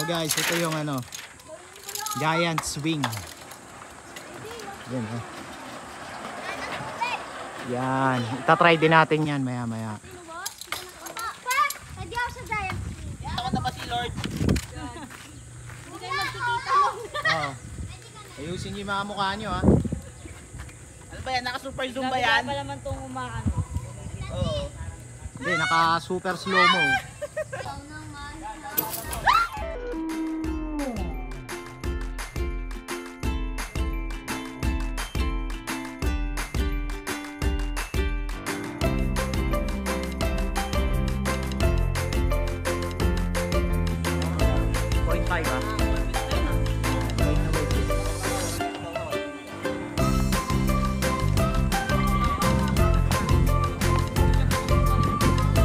guys, ito yung ano, giant swing. Yan, oh. Yan, itatry din natin yan maya maya. Pwede ako sa giant swing. Ako na ba si Lord? Hindi kayo magkikita mo. Oo. Ayusin niyo yung mga mukha nyo, ha. Ano ba yan? Naka-super zoom ba yan? Sabi pa naman itong umaano. Oo. Hindi, naka super slow mo.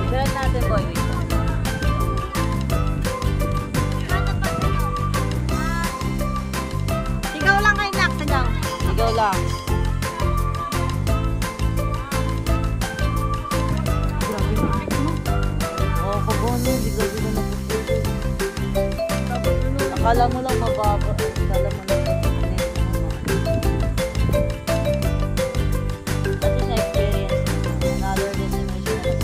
Galan natin, boy. Sigaw lang kayo, Nak. Sigaw. Sigaw lang. Grabe na. Oo, kabono. Sigaw din na napupulit. Akala mo lang mababa. Akala mo lang mababa. Kasi sa experience, another destination.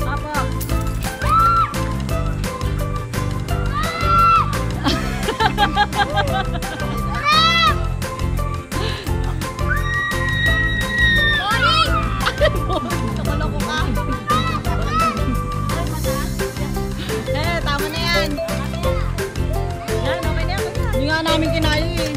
Apa? Nakuloko ka. Eh, tama na yan. Yan, okay na yan. Hindi nga namin kinayo eh.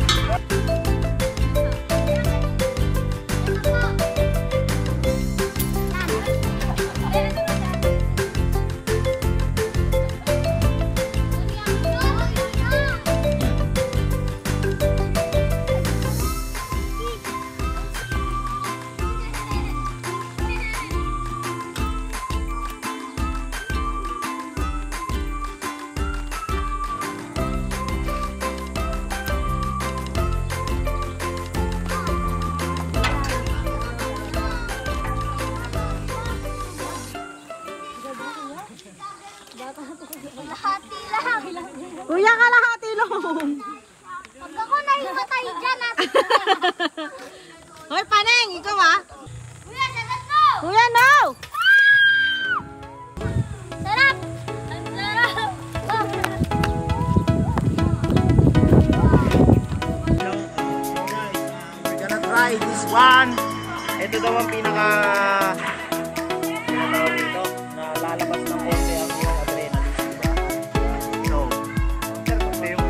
Lahati lang. Kuya, kalahati lang. Pag ako nahimatay dyan, Hoy, Paneng, ikaw ah. Kuya, sagat mo! Kuya, no! Sarap! Ang sarap! We're gonna try this one. Ito daw ang pinaka tinatawag dito na lalabas ng konti ang iyong adrenaline, diba? So, ito yung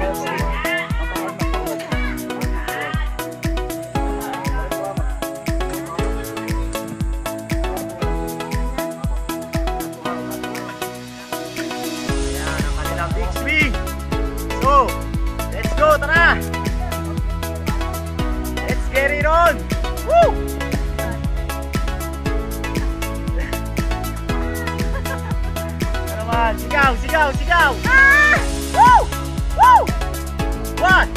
yan ang kanilang big swing. So, let's go, tara! Let's get it on! Woo! Ano naman? Sigaw, sigaw, sigaw! Ah! Woo! Woo! 1,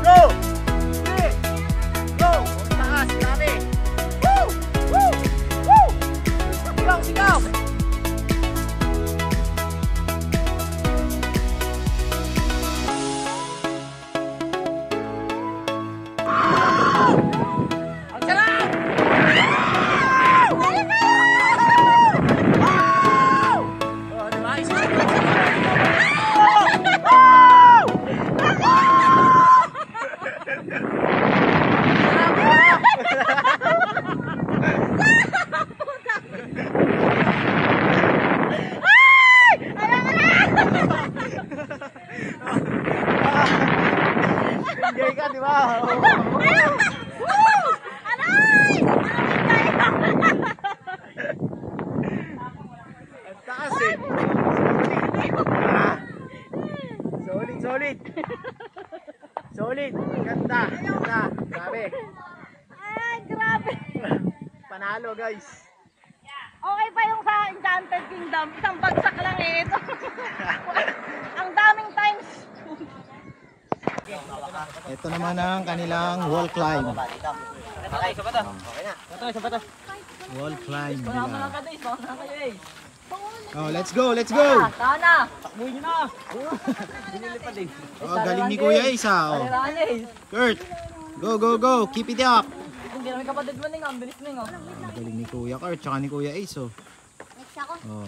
2, 3, go! Ang taas, grabe! Woo! Woo! Woo! Sigaw, sigaw! Ang sarap! Oh, diba? Enjoy ka, di ba? Ang taas eh. Solid, solid. Solid. Ang ganda. Ganda. Grabe. Ay, grabe. Panalo guys. Okay pa yung sa Enchanted Kingdom. Isang bagsak lang eh ito. Ang daming times Ito naman ang kanilang wall climb. Okay, isa pa to. Okay na. Isa pa to. Wall climb Wala mo nila. lang ka days. Baka na kayo eh. Oh, let's go, let's go! Sana! Takbuhin nyo na! Binili pa din. Oh, galing ni Kuya Isa. Oh. Rally! Kurt, go, go, go! Keep it up! Hindi namin kapatid mo ning, ang bilis ning oh. Ang galing ni Kuya Kurt, tsaka ni Kuya Ace. Oh. Next ako. Oh,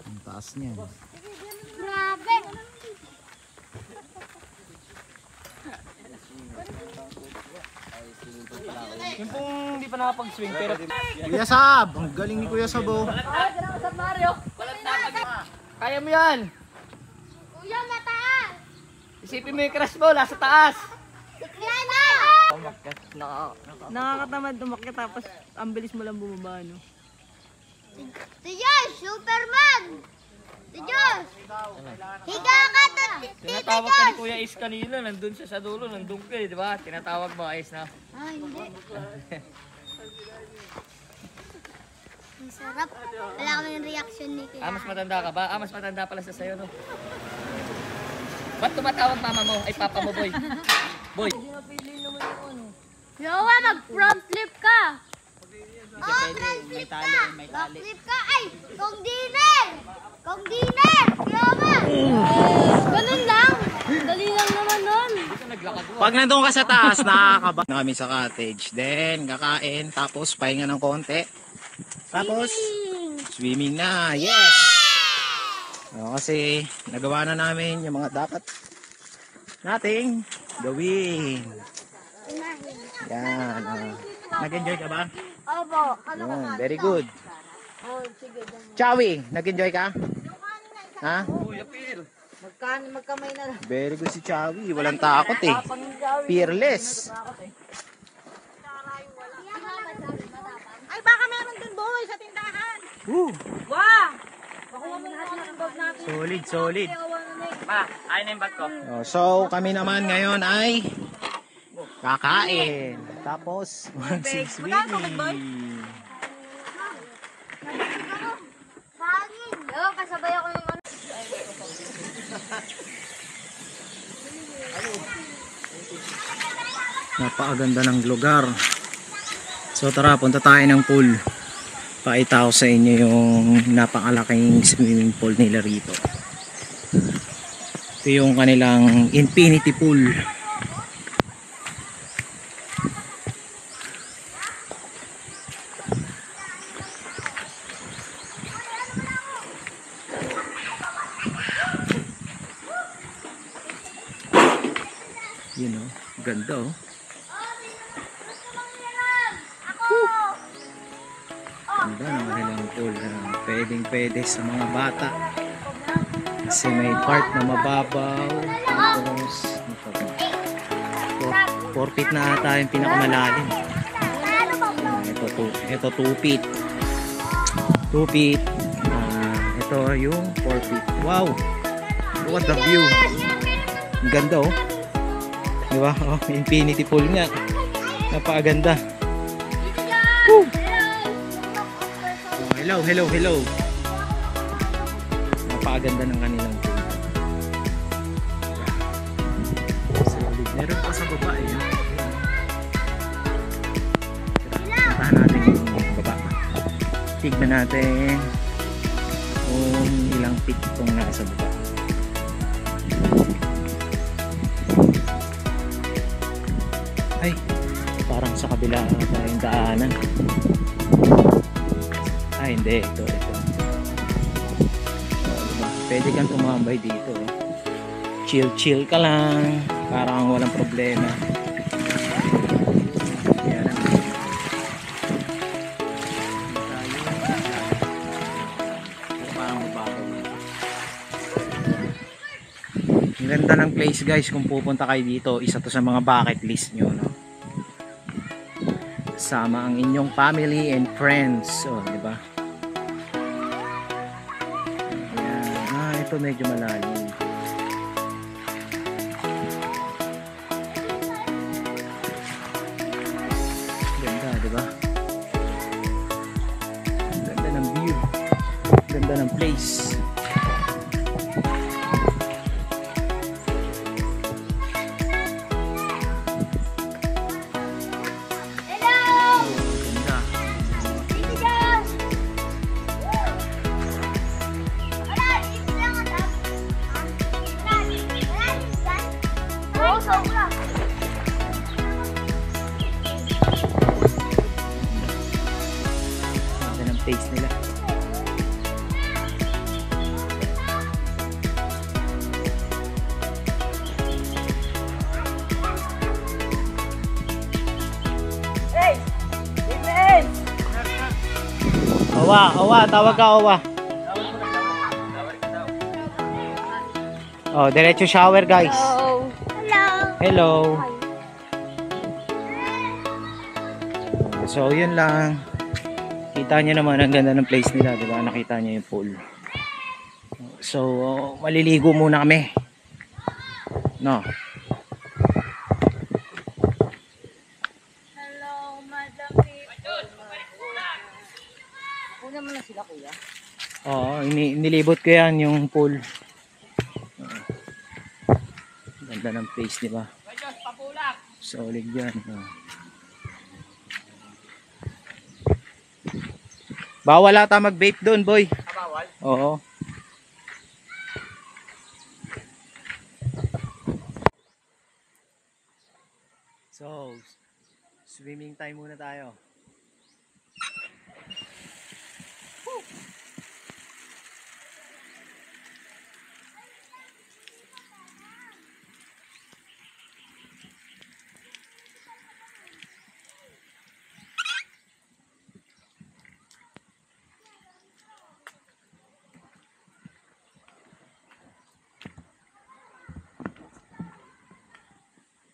ang taas niyan. Grabe. Yung pong hindi pa nakapag-swing pero... Kuya Sab! Ang galing ni Kuya Sab. Oh. Ah, sa Mario! Walang tapag. Kaya mo yan! Kuya, mataas. Isipin mo yung crush mo, nasa taas! Yan na. Nakakatamad umakyat tapos ang bilis mo lang bumaba, no? Si Josh, Superman. Si Josh. Higa ka to, Tito Tinatawag ka ni Josh. Kuya Ace kanina, nandun siya sa dulo, nandun ka eh, di ba? Tinatawag mo Ace na. Ah, hindi. Ang sarap. Wala kaming reaction ni Kuya. Ah, mas matanda ka ba? Ah, mas matanda pala sa sayo, no? Ba't tumatawag mama mo? Ay, papa mo, boy. Boy. Yowa, mag-front flip ka. Oo, Pwede, front may flip tali, ka. may Back tali. flip ka. Ay, kong dinner. Kong dinner. Yowa. Ganun lang. Dali lang naman nun. Dito naglakad mo. Pag nandun ka sa taas, nakakaba na kami sa cottage. Then, kakain, tapos pahinga ng konti. Tapos, swimming na. Yes! Kasi, nagawa na namin yung mga dapat nating gawin. Yan. Nag-enjoy ka ba? Opo. Yun, very good. Chawi, nag-enjoy ka? Ha? Kuya Phil. Magkamay na lang. Very good si Chawi. Walang takot eh. Fearless. Ay, baka meron din boy sa tindahan. Woo! Wow! Makuha mo lahat ng bag natin. Solid, solid. Pa, ayun na yung bag ko. Oh, so, kami naman ngayon ay kakain. Tapos, mag-swimming. Hangin. Yo, kasabay ako yung ano. Napakaganda ng lugar. So, tara, punta tayo ng pool. Pakita ko sa inyo yung napakalaking swimming pool nila rito. Ito yung kanilang infinity pool. Yun o, ganda o. Ganda ng kanilang pool. Pwedeng pwede sa mga bata. Kasi may part na mababaw. Tapos, 4 feet na ata yung pinakamalalim. Ito 2 feet. 2 feet. Ito yung 4 feet. Wow! Look at the view. Ang ganda oh. Diba? Oh, infinity pool nga. Napakaganda. Woo! Oh, hello, hello, hello. Napakaganda ng kanilang pool. Solid. Meron pa sa baba eh. Puntahan natin yung baba. Tignan natin kung ilang feet itong nasa baba. Ay, parang sa kabila tayong daanan. Ay, hindi. Ito. Pwede kang tumambay dito. Chill ka lang. Parang walang problema. Yan. Parang mababaw. Ang ganda ng place guys. Kung pupunta kayo dito, isa to sa mga bucket list nyo, no? Sama ang inyong family and friends. So, di ba? Ayan. Ito medyo malalim. Ganda, di ba? Ganda ng view. Ganda ng place. Owa, tawag ka, Owa. Oh, diretso shower, guys. Hello. Hello. So, yun lang. Kita nyo naman, ang ganda ng place nila, diba? Nakita nyo yung pool. So, maliligo muna kami. No. Hello, Madam Una mo na sila, kuya. Oo, nilibot ko yan, yung pool. Ganda ng place, diba? Solid yan. Bawal ata mag-vape doon, boy. Bawal? Oo. So, swimming time muna tayo.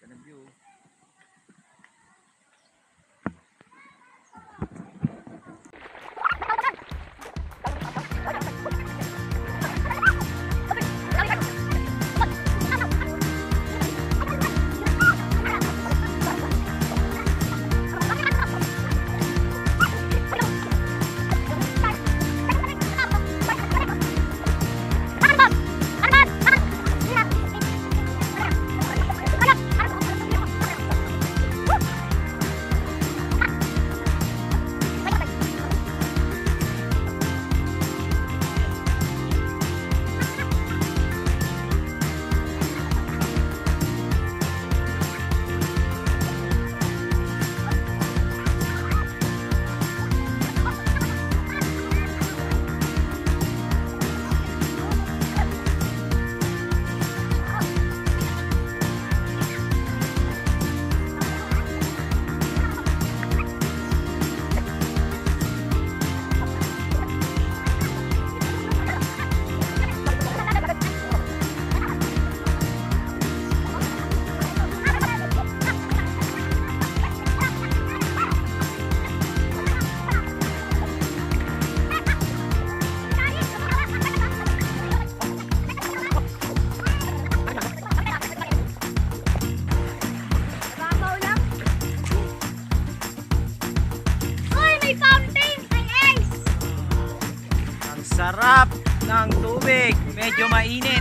Ganda ng view. Babaw lang. Uy, may fountain! May ice! Ang sarap ng tubig. Medyo mainit.